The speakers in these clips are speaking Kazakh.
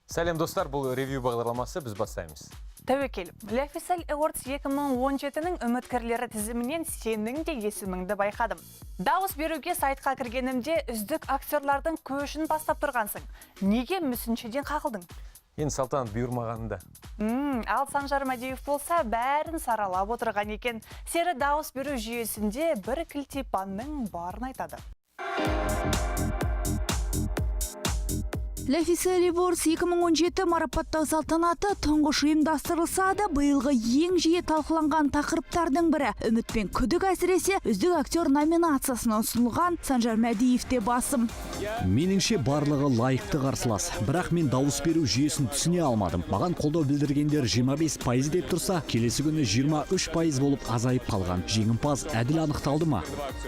Сәлем достар, бұл ревью бағдарламасы, біз бастаймыз. Тәуекел, L'Official Awards 2017-нің үміткерлері тізімінен сенің де есіміңді байқадым. Дауыс беруге сайтқа кіргенімде үздік актерлардың көшін бастап тұрғансың. Неге мүсіншеден қағылдың? Енді салтанат бұйырмағанында. Ал Санжар Мәдиев болса бәрін саралап отырған екен. Сері дауыс беру жүйесінде бір кілтипанның барын айтады. L'Official Awards 2017 марапаттау салтанаты тұңғыш ұйымдастырылса да, биылғы ең жиі талқыланған тақырыптардың бірі үміт пен күдік, әсіресе үздік актер номинациясына ұсынылған Санжар Мәдиев те басым. Меніңше барлығы лайықты қарсылас, бірақ мен дауыс беру жүйесін түсіне алмадым. Маған қолдау білдіргендер 25% деп тұрса, келесі күні 23% болып азайып қалған. Жеңімпаз әділ анықталды ма?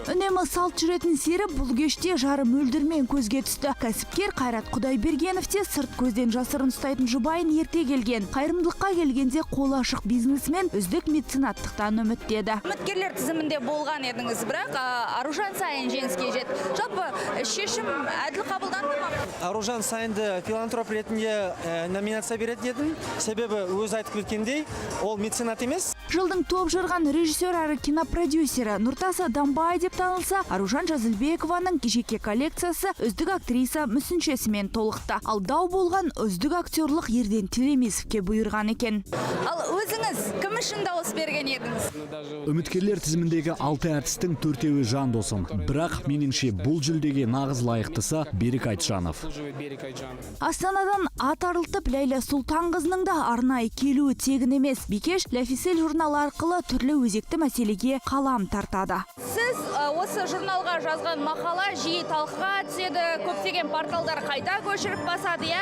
Үнемі салт жүретін сері бұл кеште жары мөлдірмен көзге түсті. Кәсіпкер Қайрат Құдайбергенов те сырт көзден жасырын ұстайтын жұбайын ерте келген. Қайырымдылыққа келгенде қолы ашық бизнесмен үздік меценаттықтан үміттеді. Үміткерлер тізімінде болған едіңіз, бірақ Аружан Сайын жеңіске жетті. Жалпы шешім әділ қабылданды ма? Аружан Сайынды филантроп ретінде номинация беретін едім. Себебі өзі айтып кеткендей, ол меценат емес. Жылдың топ жарған режиссер әрі кинопродюсері Нұртас Адамбай деп танылса, Аружан Жазылбекованың жеке коллекциясы үздік актриса мүсіншесімен толықты. Ал дау болған үздік актерлық Ерден Телемесовке бұйырған екен. Ал өзіңіз кім үшін дауыс берген едіңіз? Үміткерлер тізіміндегі 6 әртістің 4-еуі жан досым. Бірақ меніңше бұл жүлдеге нағыз лайықтысы Берік Айтжанов. Астанадан ат арылтып Ләйла Сұлтанқызының да арнайы келуі тегін емес. Бикеш L'Official журналы арқылы түрлі өзекті мәселеге қалам тартады. Сіз осы журналға жазған мақала жиі талқыға түседі, көптеген порталдар қайта көшіріп басады,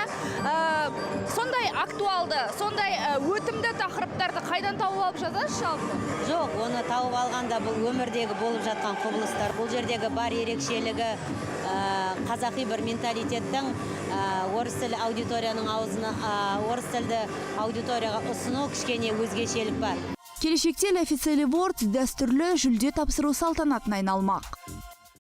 сондай актуалды, сондай өтімді тақырыптарды қайдан тауып алып жазасыз жалпы? Жоқ, оны тауып алғанда бұл өмірдегі болып жатқан құбылыстар. Бұл жердегі бар ерекшелігі қазақи бір менталитеттің орыс тілі аудиторияның аузына, орыс тілді аудиторияға ұсыну кішкене өзгешелік бар. Келешекте L'Official Awards дәстүрлі жүлде тапсыру салтанатына айналмақ.